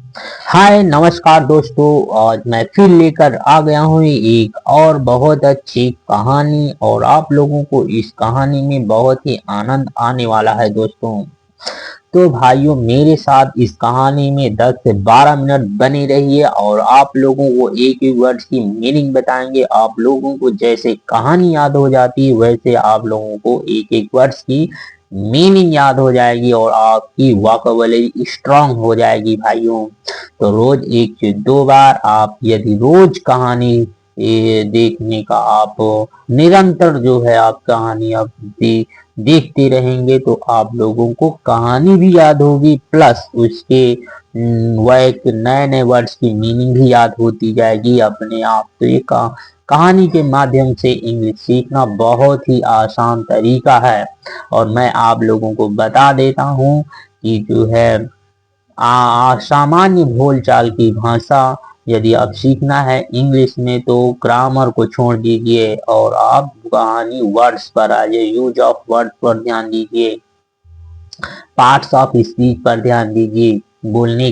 हाय नमस्कार दोस्तों। आज मैं फिर लेकर आ गया हूँ एक और बहुत अच्छी कहानी और आप लोगों को इस कहानी में बहुत ही आनंद आने वाला है दोस्तों। तो भाइयों मेरे साथ इस कहानी में 10 से 12 मिनट बने रहिए और आप लोगों को एक एक वर्ड की मीनिंग बताएंगे। आप लोगों को जैसे कहानी याद हो जाती है वैसे आप लोगों को एक एक वर्ड की मीनिंग याद हो जाएगी और आपकी वोकैबुलरी स्ट्रांग हो जाएगी भाइयों। तो रोज एक से दो बार आप यदि रोज कहानी देखने का आप निरंतर जो है आप कहानी आप देखते रहेंगे तो आप लोगों को कहानी भी याद होगी प्लस उसके वह नए नए वर्ड्स की मीनिंग भी याद होती जाएगी अपने आप। तो ये कहानी के माध्यम से इंग्लिश सीखना बहुत ही आसान तरीका है और मैं आप लोगों को बता देता हूँ कि जो है सामान्य बोलचाल की भाषा यदि आप सीखना है इंग्लिश में तो ग्रामर को छोड़ दीजिए और आप कहानी वर्ड्स पर आ जाइए। यूज ऑफ वर्ड पर ध्यान दीजिए, पार्ट्स ऑफ स्पीच पर ध्यान दीजिए। बोलने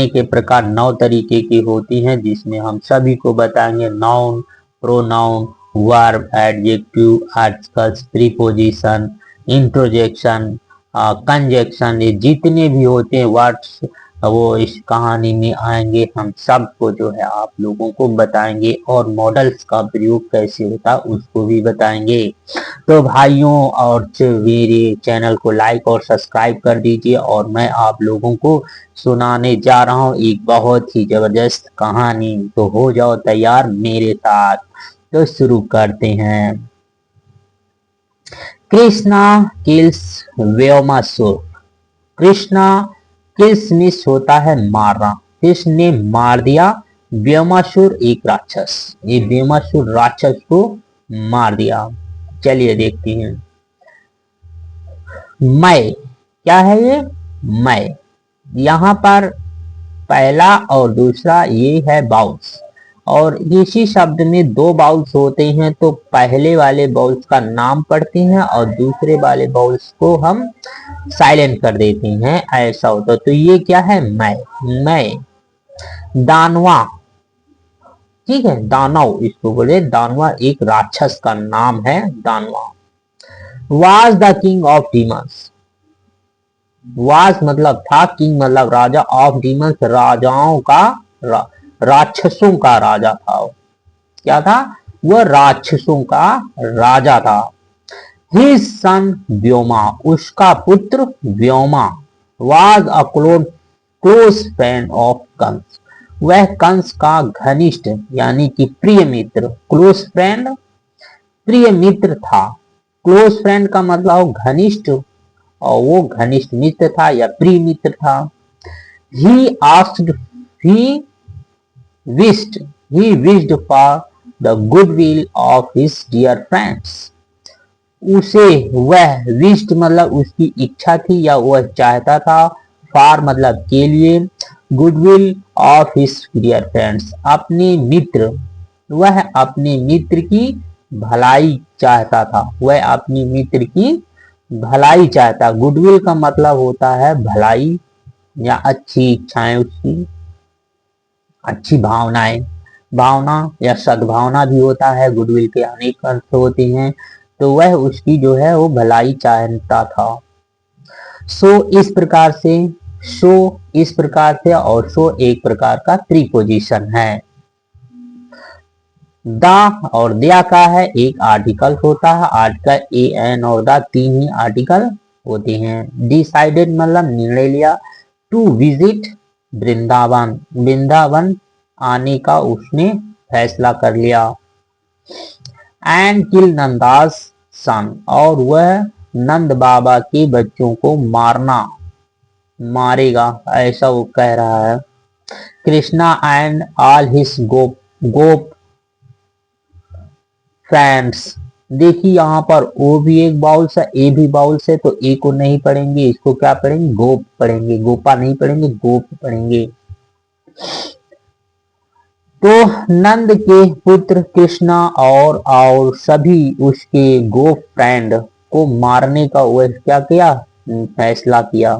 के प्रकार 9 तरीके की होती हैं जिसमें हम सभी को बताएंगे। Noun, pronoun, verb, adjective, articles, preposition, interjection, conjunction, ये जितने भी होते हैं वर्ड्स वो इस कहानी में आएंगे। हम सबको जो है आप लोगों को बताएंगे और मॉडल्स का प्रयोग कैसे होता है उसको भी बताएंगे। तो भाइयों और मेरे चैनल को लाइक और सब्सक्राइब कर दीजिए और मैं आप लोगों को सुनाने जा रहा हूँ एक बहुत ही जबरदस्त कहानी। तो हो जाओ तैयार मेरे साथ। तो शुरू करते हैं। Krishna kills Vyomasur. Krishna kills miss होता है मारना। कृष्ण ने मार दिया व्योमासुर एक राक्षस। ये व्योमासुर राक्षस को मार दिया। चलिए देखते हैं। मैं क्या है ये? मैं यहाँ पर पहला और दूसरा ये है बाउल्स और इसी शब्द में दो बाउल्स होते हैं तो पहले वाले बाउल्स का नाम पढ़ते हैं और दूसरे वाले बाउल्स को हम साइलेंट कर देते हैं, ऐसा होता। तो ये क्या है? मैं दानवा, ठीक है, दानव इसको बोले। दानवा एक राक्षस का नाम है Danava. Was the king of demons. Was मतलब था, किंग मतलब राजा, ऑफ डीमंस राजाओं का राक्षसों का राजा था। क्या था? वह राक्षसों का राजा था। हिज सन व्योमा, उसका पुत्र व्योमा। Was a close friend of Kansa, वह कंस का घनिष्ठ यानी कि प्रिय मित्र। क्लोज फ्रेंड प्रिय मित्र था। क्लोज फ्रेंड का मतलब घनिष्ठ और वो घनिष्ठ मित्र था या प्रिय मित्र था। He asked he wished he wished for the goodwill of his dear friends। उसे वह विश्ड मतलब उसकी इच्छा थी या वह चाहता था। फॉर मतलब के लिए। Goodwill of his dear friends अपने मित्र, वह अपने मित्र की भलाई चाहता था। वह अपने मित्र की भलाई चाहता। गुडविल का मतलब होता है भलाई या अच्छी इच्छाएं, उसकी अच्छी भावनाएं। भावना या सद्भावना भी होता है। गुडविल के अनेक अर्थ होते हैं तो वह उसकी जो है वो भलाई चाहता था। सो इस प्रकार से, सो इस प्रकार से और सो एक प्रकार का प्रीपोजिशन है। दा और दिया का है एक आर्टिकल होता है। आर्टिकल ए एन और दा तीन ही आर्टिकल होते हैं। डिसाइडेड मतलब निर्णय लिया। टू विजिट वृंदावन, वृंदावन आने का उसने फैसला कर लिया। एंड किल नंदास सन, और वह नंद बाबा के बच्चों को मारेगा, ऐसा वो कह रहा है। कृष्णा एंड ऑल हिज गोप फ्रेंड्स। देखिए यहाँ पर ओ भी एक बाउल्स है, ए भी बाउल्स है तो ए को नहीं पढ़ेंगे, इसको क्या पढ़ेंगे? गोप पढ़ेंगे। गोपा नहीं पढ़ेंगे, गोप पढ़ेंगे। तो नंद के पुत्र कृष्णा और सभी उसके गोप फ्रेंड को मारने का वह क्या किया? फैसला किया।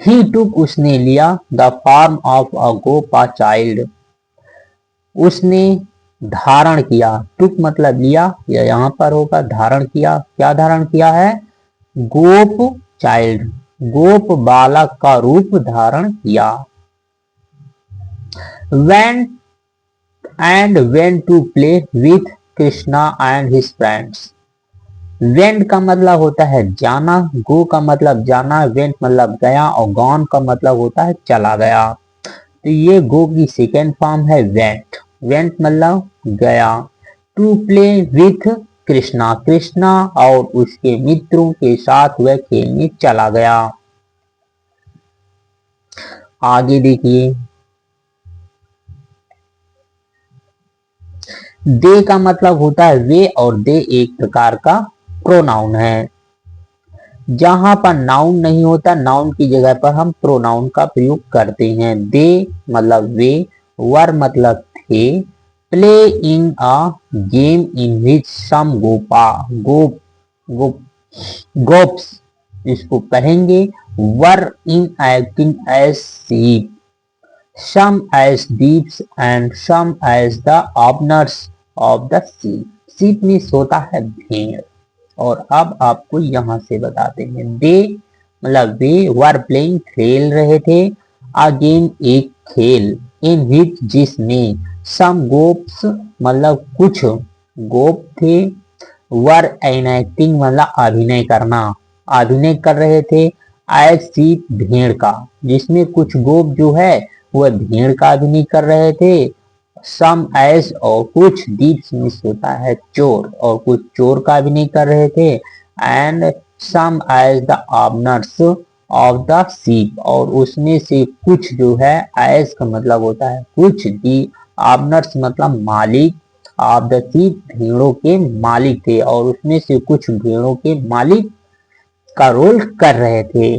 ही टुक उसने लिया द फॉर्म ऑफ अ गोप अ चाइल्ड, उसने धारण किया, टुक मतलब लिया, या यहाँ पर होगा धारण किया, क्या धारण किया है, गोप चाइल्ड, गोप बालक का रूप धारण किया। Went and went to play with Krishna and his friends. Went का मतलब होता है जाना, गो का मतलब जाना, वेंट मतलब गया, और गॉन का मतलब होता है चला गया। तो ये गो की सेकेंड फॉर्म है वेंट, वेंट मतलब गया। To play with Krishna, Krishna और उसके मित्रों के साथ वह खेलने चला गया। आगे देखिए, दे का मतलब होता है वे, और दे एक प्रकार का प्रोनाउन है। जहां पर नाउन नहीं होता, नाउन की जगह पर हम प्रोनाउन का प्रयोग करते हैं। दे मतलब वे, वर मतलब थे, play in a game in which some gopa, gop gop gops, इसको कहेंगे, were in acting as sheep, some as deeps and some as the owners of the sheep, sheep में सोता है भेड़। और अब आपको यहां से बताते हैं, दे मतलब वे वर प्लेइंग खेल रहे थे, अ गेम एक खेल, इन विच जिसमें सम गोप्स मतलब कुछ गोप थे, वर एनएक्टिंग मतलब अभिनय करना, अभिनय कर रहे थे, एज शीप भेड़ का, जिसमें कुछ गोप जो है वह भेड़ का अभिनय कर रहे थे, सम एज और कुछ, दीप्स मिस होता है चोर, और कुछ चोर का अभिनय कर रहे थे, and some as the owners of the sheep, और उसमें से कुछ जो है, एज का मतलब होता है कुछ, दी ऑनर्स मतलब मालिक, ऑफ द शीप भेड़ों के मालिक थे, और उसमें से कुछ भेड़ों के मालिक का रोल कर रहे थे,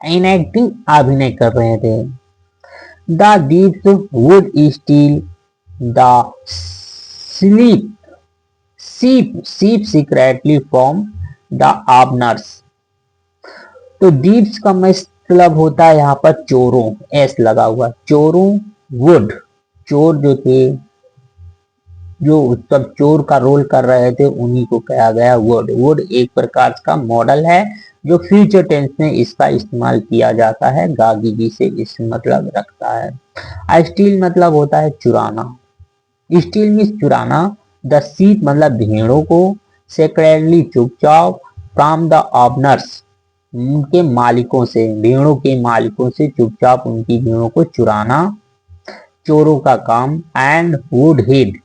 इनएक्टिंग अभिनय कर रहे थे। The Deep's would steel the sleep sheep sheep secretly from the owners। तो दीप्स का मतलब होता है यहाँ पर चोरों, एस लगा हुआ, चोरों, वुड चोर जो थे, जो सब चोर का रोल कर रहे थे उन्हीं को कहा गया वुड। वुड एक प्रकार का मॉडल है जो फ्यूचर टेंस में इसका इस्तेमाल किया जाता है, गागी से इस मतलब रखता है। स्टील मतलब होता है चुराना, स्टील मीन्स चुराना, द शीप मतलब भेड़ों को, सेक्रेटली चुपचाप, फ्रॉम द ऑनर्स उनके मालिकों से, भेड़ों के मालिकों से चुपचाप उनकी भेड़ों को चुराना, चोरों का काम, एंड वुड हिड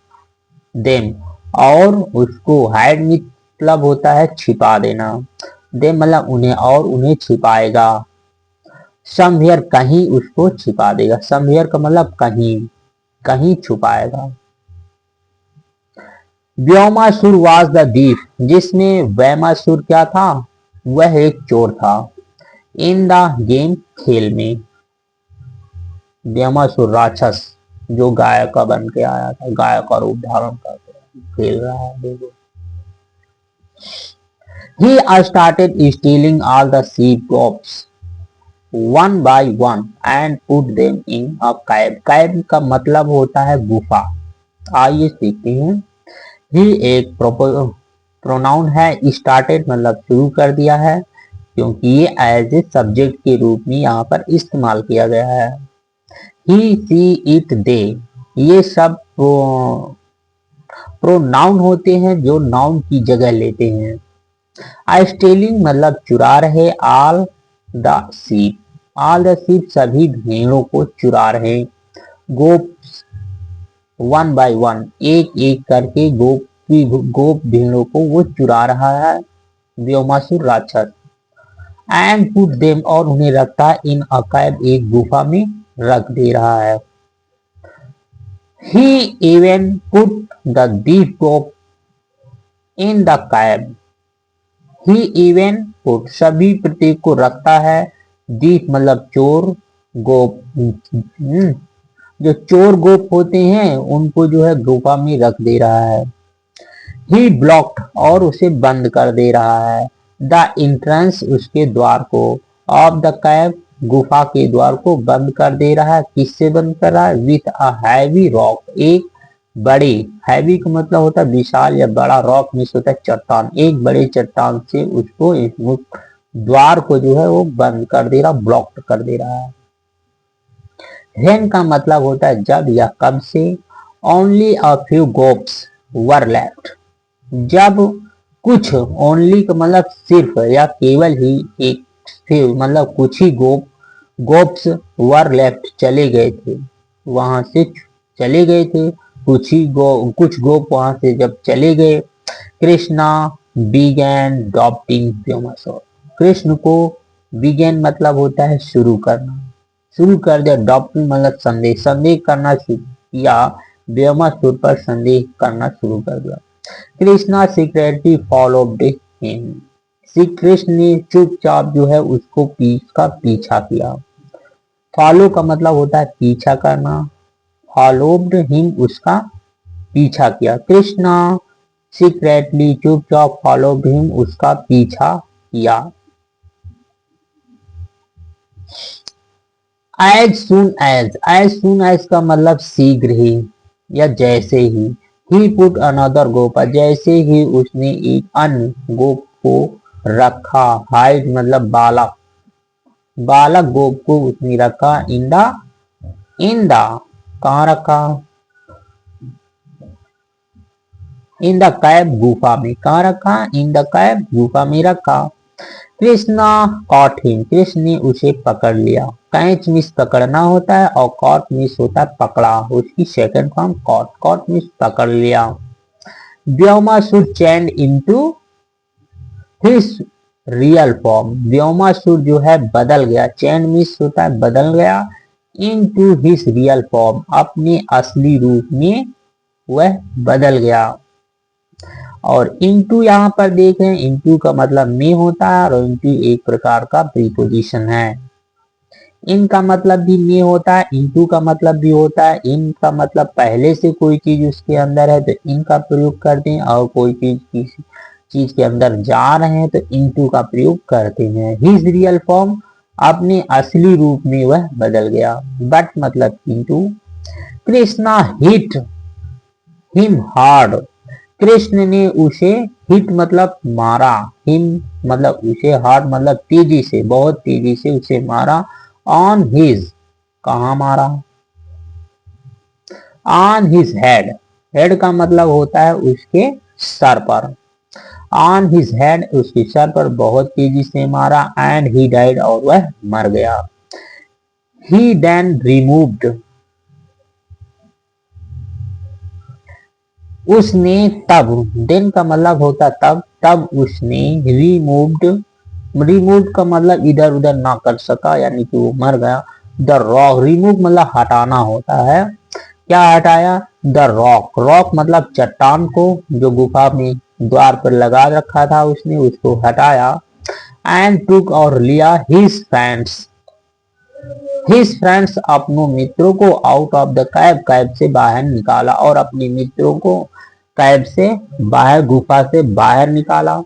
देम और उसको, हाइड मतलब होता है छिपा देना, देम मतलब उन्हें और उन्हें छिपाएगा, समवेयर कहीं उसको छिपा देगा, समवेयर का मतलब कहीं, कहीं छुपाएगा। व्योमासुर वाज द दीप, जिसमें व्योमासुर क्या था, वह एक चोर था, इन द गेम खेल में, व्योमासुर राक्षस जो गाय का बन के आया था, गाय का रूप धारण करके खेल रहा है देखो। He started stealing all the sheep goats one by one and put them in a cave। cave का मतलब होता है गुफा। आइए सीखते हैं। ही एक प्रोनाउन है, स्टार्टेड मतलब शुरू कर दिया है, क्योंकि ये एज ए सब्जेक्ट के रूप में यहाँ पर इस्तेमाल किया गया है। ही सी इट दे, ये सब प्रोनाउन होते हैं जो नाउन की जगह लेते हैं। स्टेलिंग मतलब चुरा रहे, all the sheep, all the sheep सभी भेड़ों को चुरा रहे, गोप वन बाय वन एक एक करके गोप भेड़ों को वो चुरा रहा है व्योमासुर राक्षस, एंड पुट देम और उन्हें रखता है, इन अ कैव एक गुफा में रख दे रहा है। He even put the deep गोप in the cave, he even put सभी प्रतीक को रखता है, दीप मतलब चोर, गोप जो चोर गोप होते हैं उनको जो है गुफा में रख दे रहा है। ही ब्लॉक्ड और उसे बंद कर दे रहा है, द एंट्रेंस उसके द्वार को, ऑफ द कैव गुफा के द्वार को बंद कर दे रहा है। किससे बंद कर रहा है? विथ अ हैवी रॉक, एक बड़े, हैवी का मतलब होता है विशाल या बड़ा, रॉक मीन्स होता है चट्टान, एक बड़े चट्टान से उसको द्वार को जो है वो बंद कर दे रहा, ब्लॉक कर दे रहा है। व्हेन का मतलब होता है जब या कब से। ओनली अ फ्यू गोप्स वर लेफ्ट, जब कुछ, ओनली का मतलब सिर्फ या केवल ही, एक फ्यू मतलब कुछ ही गोप्स वर लेफ्ट चले गए थे, वहां से चले गए थे, कुछ गोप वहां से जब चले गए। कृष्णा बिगैन डॉप्टिंग व्योमासुर, कृष्ण को बिगैन मतलब होता है शुरू करना, शुरू कर दिया, डॉप्टिंग मतलब संदेह करना शुरू किया, व्योमासुर पर संदेह करना शुरू कर दिया। Krishna secretly followed him, Shri Krishna ने चुपचाप जो है उसको का पीछा किया। फॉलो का मतलब होता है पीछा करना, फॉलोड हिम उसका पीछा किया। कृष्णा सीक्रेटली चुपचाप फॉलोड हिम उसका पीछा किया। एज सुन एज का मतलब शीघ्र ही या जैसे ही। ही पुट अनदर गोप, जैसे ही उसने एक अन्य गोप को रखा, हाइड मतलब बालक, बालक गोप को उसने रखा, इन द कहाँ रखा? इन द कैब गुफा में, कहाँ रखा? इन द कैब गुफा में रखा। कृष्णा कॉट हिम, कृष्ण ने उसे पकड़ लिया। कैच मिस पकड़ना होता है और कॉट मिस होता है पकड़ा, उसकी second form caught, caught means पकड़ लिया। Vyomasur change into his real form, Vyomasur जो है बदल गया, चेंज मिस होता है बदल गया, इनटू हिज रियल फॉर्म अपने असली रूप में वह बदल गया। और इनटू यहाँ पर देखें, इनटू का मतलब में होता है और इनटू एक प्रकार का प्रीपोजिशन है। इन का मतलब भी में होता है, इनटू का मतलब भी होता है। इन का मतलब पहले से कोई चीज उसके अंदर है तो इन का प्रयोग करते हैं, और कोई चीज किसी चीज के अंदर जा रहे हैं तो इनटू का प्रयोग करते हैं। हिज रियल फॉर्म अपने असली रूप में वह बदल गया। बट मतलब किंतु। Krishna hit him hard, Krishna ने उसे हिट मतलब मारा, हिम मतलब उसे, हार्ड मतलब तेजी से, बहुत तेजी से उसे मारा। ऑन हिज, कहा मारा? ऑन हिज हेड, हेड का मतलब होता है उसके सर पर, ऑन हिज हेड उसके सर पर बहुत तेजी से मारा। एंड ही डाइड, और वह मर गया। ही देन रिमूव्ड, उसने तब, देन का मतलब होता तब, तब उसने रिमूव्ड, रिमूव का मतलब इधर उधर ना कर सका यानी कि वो मर गया। द रॉक, रिमूव मतलब हटाना होता है, क्या हटाया? द रॉक, रॉक मतलब चट्टान को जो गुफा में द्वार पर लगा रखा था उसने, उसको हटाया। एंड टुक, और लिया, हिज फ्रेंड्स अपनों मित्रों को, out of the cab, cab से बाहर निकाला, और अपने मित्रों को कैब से बाहर, गुफा से बाहर निकाला।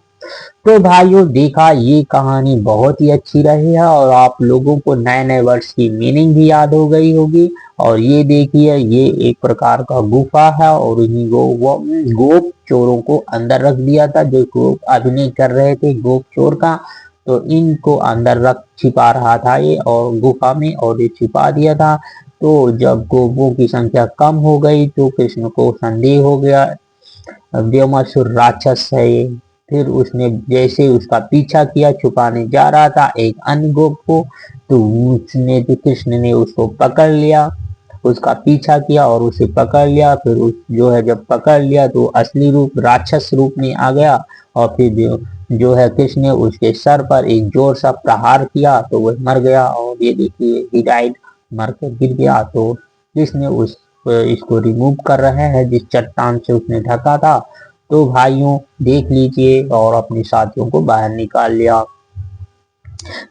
तो भाइयों देखा, ये कहानी बहुत ही अच्छी रही है और आप लोगों को नए नए वर्ड्स की मीनिंग भी याद हो गई होगी। और ये देखिए, ये एक प्रकार का गुफा है और इन्हीं गोप चोरों को अंदर रख दिया था, जो गोप अभिनय कर रहे थे गोप चोर का, तो इनको अंदर रख छिपा रहा था ये, और गुफा में, और ये छिपा दिया था। तो जब गोपों की संख्या कम हो गई तो कृष्ण को संदेह हो गया, व्योमासुर राक्षस है ये। फिर उसने जैसे उसका पीछा किया, छुपाने जा रहा था एक अन्य गोप को, तो उसने, तो कृष्ण ने उसको पकड़ लिया, उसका पीछा किया और उसे पकड़ लिया। फिर उस जो है जब पकड़ लिया तो असली रूप राक्षस रूप में आ गया, और फिर जो है कृष्ण ने उसके सर पर एक जोर सा प्रहार किया तो वह मर गया। और ये देखिए, ही डाइड, मर कर गिर गया। तो कृष्ण उस इसको रिमूव कर रहे हैं जिस चट्टान से उसने ढका था। तो भाइयों देख लीजिए, और अपने साथियों को बाहर निकाल लिया।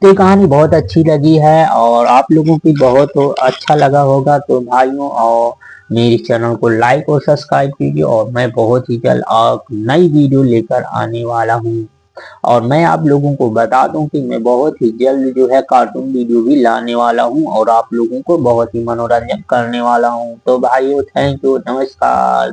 तो ये कहानी बहुत अच्छी लगी है और आप लोगों की बहुत अच्छा लगा होगा। तो भाइयों, और मेरे चैनल को लाइक और सब्सक्राइब कीजिए, और मैं बहुत ही जल्द नई वीडियो लेकर आने वाला हूँ। और मैं आप लोगों को बता दूं कि मैं बहुत ही जल्द जो है कार्टून वीडियो भी लाने वाला हूं और आप लोगों को बहुत ही मनोरंजन करने वाला हूं। तो भाइयों, थैंक यू, नमस्कार।